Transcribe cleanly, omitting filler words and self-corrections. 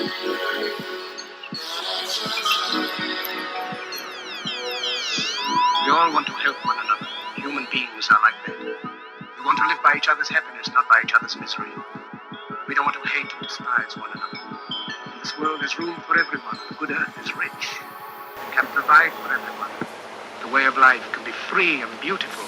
We all want to help one another. Human beings are like that. We want to live by each other's happiness, not by each other's misery. We don't want to hate and despise one another. In this world there's room for everyone. The good earth is rich. It can provide for everyone. The way of life can be free and beautiful.